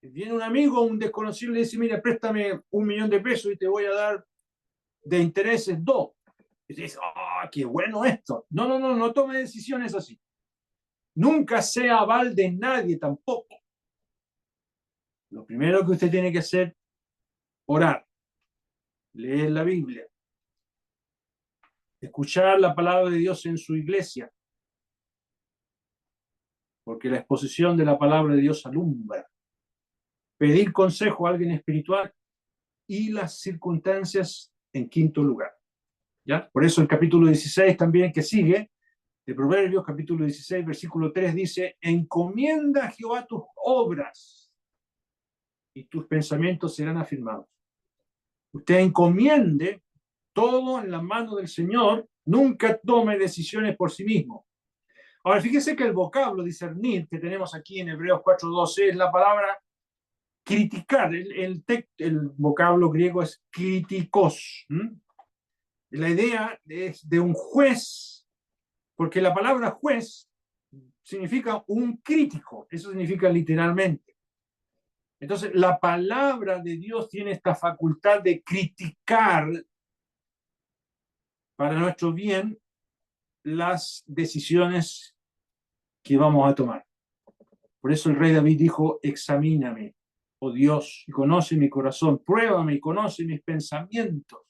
Viene un amigo, un desconocido, y le dice, mira, préstame $1.000.000 y te voy a dar de intereses 2. Y dice, qué bueno esto. No tome decisiones así. Nunca sea aval de nadie tampoco. Lo primero que usted tiene que hacer, orar, leer la Biblia, escuchar la palabra de Dios en su iglesia, porque la exposición de la palabra de Dios alumbra. Pedir consejo a alguien espiritual y las circunstancias en quinto lugar. ¿Ya? Por eso el capítulo 16 también que sigue, de Proverbios, capítulo 16, versículo 3, dice, encomienda a Jehová tus obras y tus pensamientos serán afirmados. Usted encomiende todo en la mano del Señor, nunca tome decisiones por sí mismo. Ahora, fíjese que el vocablo discernir que tenemos aquí en Hebreos 4:12 es la palabra criticar. El vocablo griego es kritikos. La idea es de un juez, porque la palabra juez significa un crítico, eso significa literalmente. Entonces, la palabra de Dios tiene esta facultad de criticar para nuestro bien las decisiones que vamos a tomar. Por eso el rey David dijo, examíname, oh Dios, y conoce mi corazón, pruébame y conoce mis pensamientos.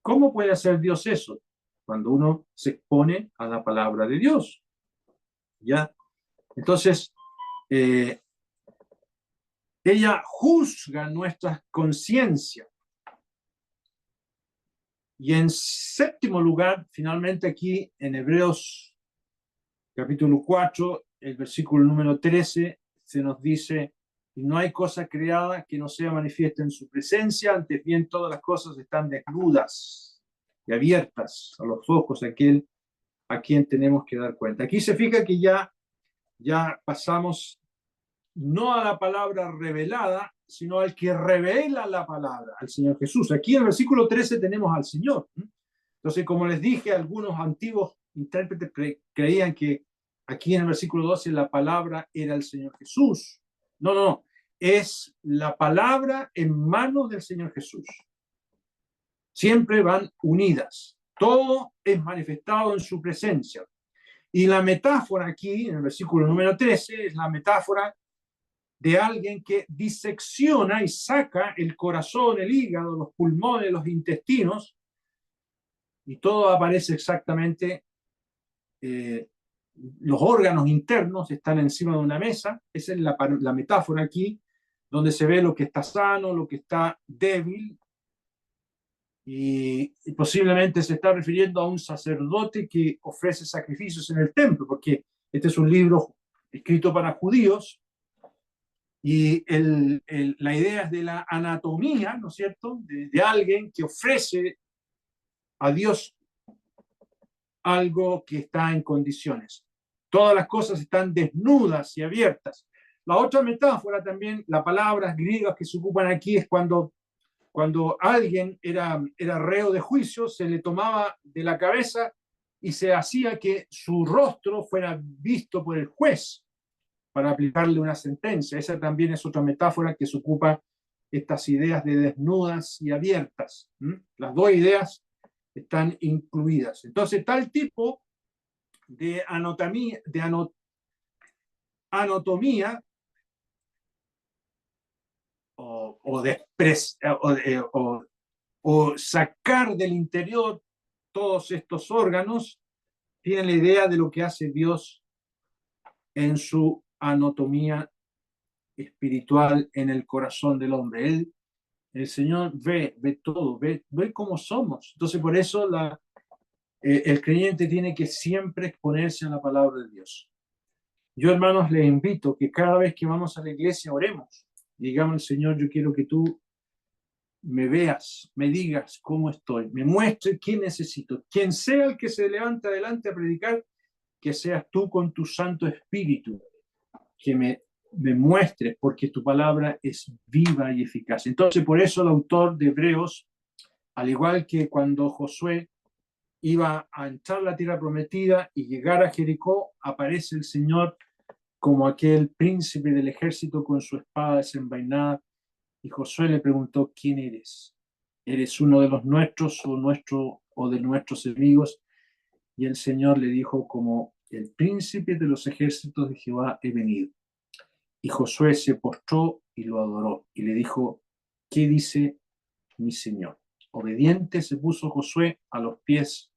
¿Cómo puede hacer Dios eso? Cuando uno se expone a la palabra de Dios. ¿Ya? Entonces, ella juzga nuestra conciencia. Y en séptimo lugar, finalmente aquí en Hebreos capítulo 4, el versículo número 13, se nos dice, y no hay cosa creada que no sea manifiesta en su presencia, antes bien todas las cosas están desnudas y abiertas a los ojos de aquel a quien tenemos que dar cuenta. Aquí se fija que ya pasamos no a la palabra revelada, sino al que revela la palabra, al Señor Jesús. Aquí en el versículo 13 tenemos al Señor. Entonces, como les dije, algunos antiguos intérpretes creían que aquí en el versículo 12 la palabra era el Señor Jesús. No. es la palabra en manos del Señor Jesús. Siempre van unidas. Todo es manifestado en su presencia. Y la metáfora aquí, en el versículo número 13, es la metáfora de alguien que disecciona y saca el corazón, el hígado, los pulmones, los intestinos, y todo aparece exactamente, los órganos internos están encima de una mesa. Esa es la metáfora aquí, donde se ve lo que está sano, lo que está débil, y posiblemente se está refiriendo a un sacerdote que ofrece sacrificios en el templo, porque este es un libro escrito para judíos, y la idea es de la anatomía, ¿no es cierto?, de alguien que ofrece a Dios algo que está en condiciones. Todas las cosas están desnudas y abiertas. La otra metáfora también, las palabras griegas que se ocupan aquí, es cuando alguien era reo de juicio, se le tomaba de la cabeza y se hacía que su rostro fuera visto por el juez para aplicarle una sentencia. Esa también es otra metáfora que se ocupa estas ideas de desnudas y abiertas. Las dos ideas están incluidas. Entonces, tal tipo de anatomía o sacar del interior todos estos órganos, tiene la idea de lo que hace Dios en su anatomía espiritual en el corazón del hombre. El Señor ve todo, ve cómo somos. Entonces, por eso el creyente tiene que siempre exponerse a la palabra de Dios. Yo, hermanos, les invito que cada vez que vamos a la iglesia oremos. Digamos, Señor, yo quiero que tú me veas, me digas cómo estoy, me muestres qué necesito. Quien sea el que se levante adelante a predicar, que seas tú con tu Santo Espíritu, que me muestres, porque tu palabra es viva y eficaz. Entonces, por eso el autor de Hebreos, al igual que cuando Josué iba a entrar a la tierra prometida y llegar a Jericó, aparece el Señor como aquel príncipe del ejército con su espada desenvainada, y Josué le preguntó: ¿quién eres? ¿Eres uno de los nuestros o de nuestros enemigos? Y el Señor le dijo: como el príncipe de los ejércitos de Jehová he venido. Y Josué se postró y lo adoró, y le dijo: ¿qué dice mi Señor? Obediente se puso Josué a los pies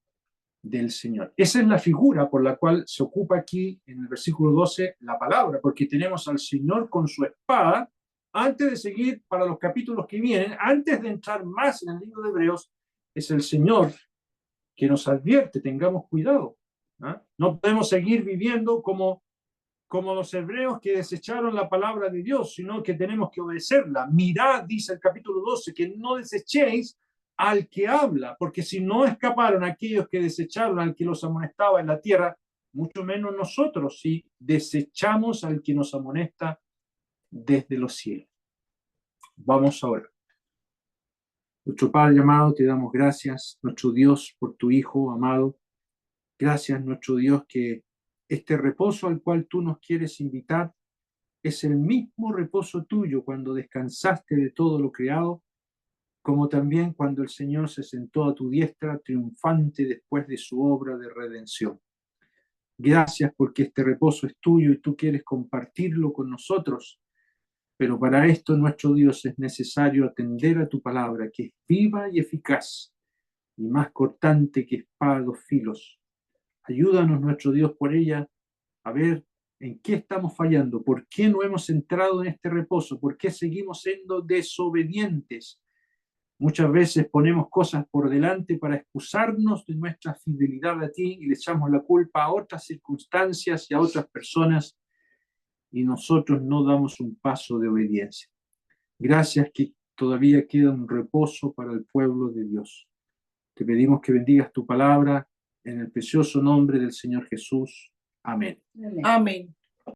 del Señor. Esa es la figura por la cual se ocupa aquí en el versículo 12 la palabra, porque tenemos al Señor con su espada. Antes de seguir para los capítulos que vienen, antes de entrar más en el libro de Hebreos, es el Señor que nos advierte: tengamos cuidado. No podemos seguir viviendo como los hebreos que desecharon la palabra de Dios, sino que tenemos que obedecerla. Mirad, dice el capítulo 12, que no desechéis al que habla, porque si no escaparon aquellos que desecharon al que los amonestaba en la tierra, mucho menos nosotros si desechamos al que nos amonesta desde los cielos. Vamos ahora. Nuestro Padre amado, te damos gracias, nuestro Dios, por tu Hijo amado. Gracias, nuestro Dios, que este reposo al cual tú nos quieres invitar es el mismo reposo tuyo cuando descansaste de todo lo creado, como también cuando el Señor se sentó a tu diestra triunfante después de su obra de redención. Gracias porque este reposo es tuyo y tú quieres compartirlo con nosotros, pero para esto, nuestro Dios, es necesario atender a tu palabra, que es viva y eficaz y más cortante que espada de dos filos. Ayúdanos, nuestro Dios, por ella a ver en qué estamos fallando, por qué no hemos entrado en este reposo, por qué seguimos siendo desobedientes. Muchas veces ponemos cosas por delante para excusarnos de nuestra fidelidad a ti y le echamos la culpa a otras circunstancias y a otras personas, y nosotros no damos un paso de obediencia. Gracias que todavía queda un reposo para el pueblo de Dios. Te pedimos que bendigas tu palabra en el precioso nombre del Señor Jesús. Amén. Amén.